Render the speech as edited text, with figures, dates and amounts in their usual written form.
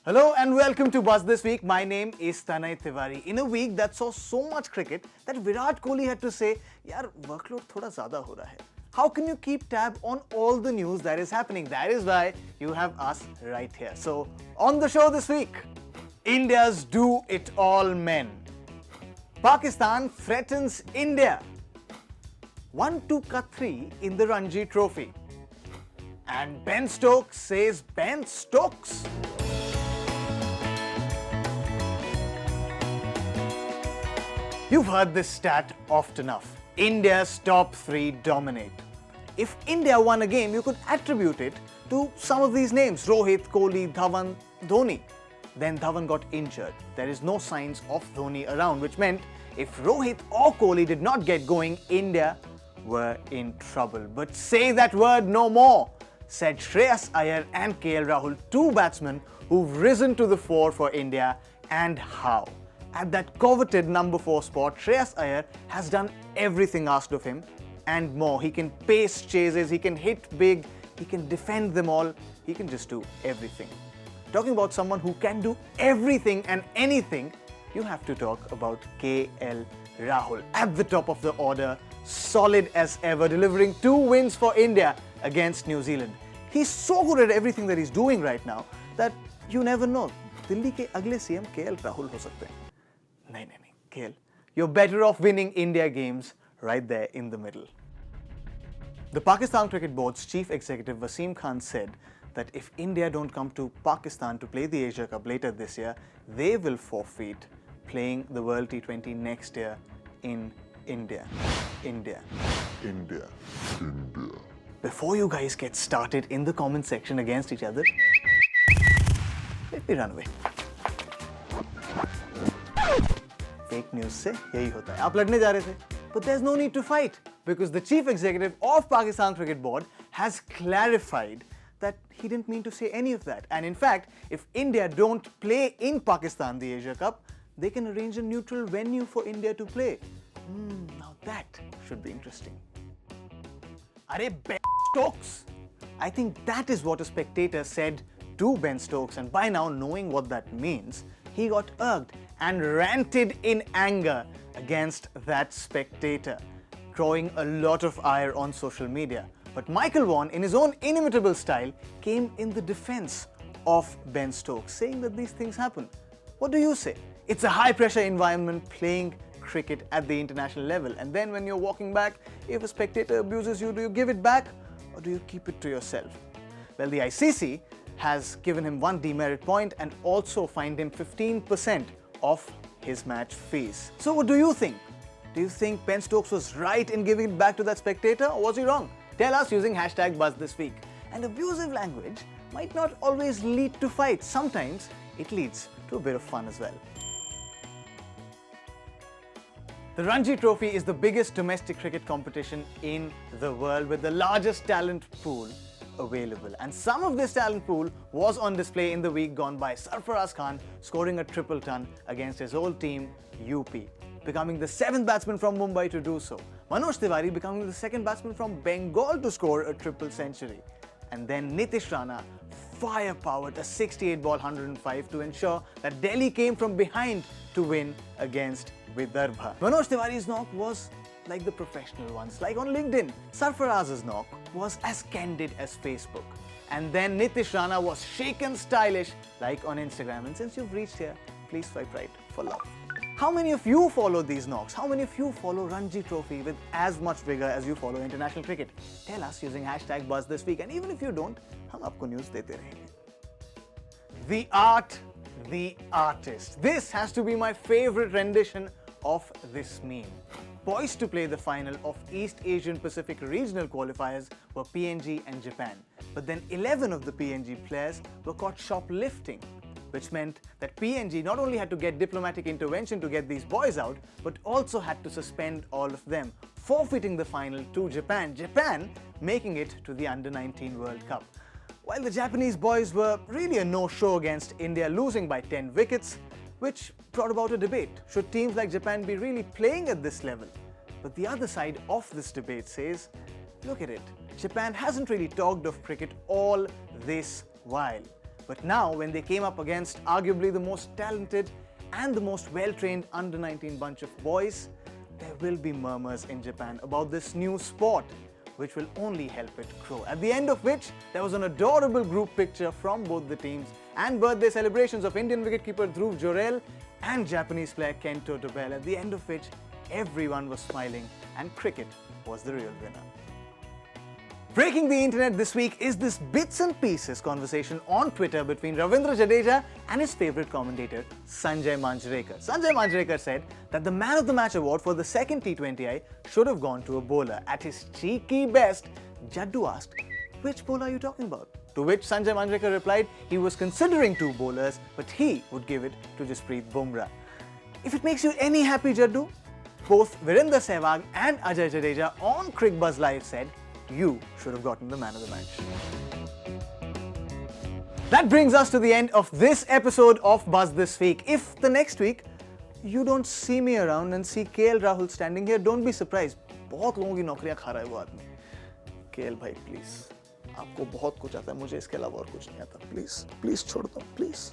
Hello and welcome to Buzz This Week. My name is Tanay Tiwari. In a week that saw so much cricket that Virat Kohli had to say, "Yaar, workload thoda zyada ho raha hai." How can you keep tab on all the news that is happening? That is why you have us right here. So, on the show this week, India's do-it-all men. Pakistan threatens India. 1-2 cut 3 in the Ranji Trophy. And Ben Stokes says Ben Stokes. You've heard this stat oft enough. India's top 3 dominate. If India won a game, you could attribute it to some of these names: Rohit, Kohli, Dhawan, Dhoni. Then Dhawan got injured. There is no signs of Dhoni around, which meant if Rohit or Kohli did not get going, India were in trouble. But say that word no more, said Shreyas, Iyer and KL Rahul, 2 batsmen who've risen to the fore for India. And how? At that coveted number 4 spot, Shreyas Iyer has done everything asked of him and more. He can pace chases, he can hit big, he can defend them all, he can just do everything. Talking about someone who can do everything and anything, you have to talk about KL Rahul. At the top of the order, solid as ever, delivering 2 wins for India against New Zealand. He's so good at everything that he's doing right now that you never know. Delhi ke agle CM KL Rahul ho sakte hain. No, KL, you're better off winning India games right there in the middle. The Pakistan Cricket Board's chief executive Wasim Khan said that if India don't come to Pakistan to play the Asia Cup later this year, they will forfeit playing the World T20 next year in India. Before you guys get started in the comment section against each other, let me run away. Fake news से यही होता है. आप लड़ने जा रहे थे, but there's no need to fight because the chief executive of Pakistan Cricket Board has clarified that he didn't mean to say any of that. And in fact, if India don't play in Pakistan the Asia Cup, they can arrange a neutral venue for India to play. Now that should be interesting. Arey Ben Stokes! I think that is what a spectator said to Ben Stokes, and by now, knowing what that means, he got irked and ranted in anger against that spectator, drawing a lot of ire on social media. But Michael Vaughan, in his own inimitable style, came in the defense of Ben Stokes, saying that these things happen. What do you say? It's a high-pressure environment playing cricket at the international level. And then when you're walking back, if a spectator abuses you, do you give it back or do you keep it to yourself? Well, the ICC has given him 1 demerit point and also fined him 15% of his match fees. So what do you think? Do you think Ben Stokes was right in giving it back to that spectator, or was he wrong? Tell us using #BuzzThisWeek. And abusive language might not always lead to fights. Sometimes it leads to a bit of fun as well. The Ranji Trophy is the biggest domestic cricket competition in the world with the largest talent pool available. And some of this talent pool was on display in the week gone by. Sarfaraz Khan scoring a triple ton against his old team, UP, becoming the 7th batsman from Mumbai to do so. Manoj Tiwari becoming the 2nd batsman from Bengal to score a triple century. And then Nitish Rana firepowered a 68-ball 105 to ensure that Delhi came from behind to win against Vidarbha. Manoj Tiwari's knock was like the professional ones, like on LinkedIn. Sarfaraz's knock was as candid as Facebook. And then Nitish Rana was shaken stylish like on Instagram. And since you've reached here, please swipe right for love. How many of you follow these knocks? How many of you follow Ranji Trophy with as much vigor as you follow international cricket? Tell us using #BuzzThisWeek. And even if you don't, hum aapko news dete rahenge. The art, the artist. This has to be my favorite rendition of this meme. Poised to play the final of East Asian Pacific regional qualifiers were PNG and Japan. But then 11 of the PNG players were caught shoplifting, which meant that PNG not only had to get diplomatic intervention to get these boys out, but also had to suspend all of them, forfeiting the final to Japan. Japan making it to the Under-19 World Cup. While the Japanese boys were really a no-show against India, losing by 10 wickets, which brought about a debate. Should teams like Japan be really playing at this level? But the other side of this debate says, look at it. Japan hasn't really talked of cricket all this while. But now, when they came up against arguably the most talented and the most well-trained under-19 bunch of boys, there will be murmurs in Japan about this new sport, which will only help it grow. At the end of which, there was an adorable group picture from both the teams and birthday celebrations of Indian wicketkeeper Dhruv Jorel and Japanese player Kento Dobell, at the end of which everyone was smiling and cricket was the real winner. Breaking the internet this week is this bits and pieces conversation on Twitter between Ravindra Jadeja and his favourite commentator, Sanjay Manjrekar. Sanjay Manjrekar said that the Man of the Match award for the second T20I should have gone to a bowler. At his cheeky best, Jaddu asked, "Which bowler are you talking about?" To which Sanjay Manjrekar replied he was considering two bowlers, but he would give it to Jasprit Bumrah. If it makes you any happy, Jaddu, both Virender Sehwag and Ajay Jadeja on Crick Buzz Live said you should have gotten the Man of the Match. That brings us to the end of this episode of Buzz This Week. If the next week you don't see me around and see KL Rahul standing here, don't be surprised. बहुत लोगों की नौकरियां खा रहा है वो आदमी. KL भाई प्लीज, आपको बहुत कुछ आता है, मुझे इसके अलावा और कुछ नहीं आता. प्लीज छोड़ दो, प्लीज.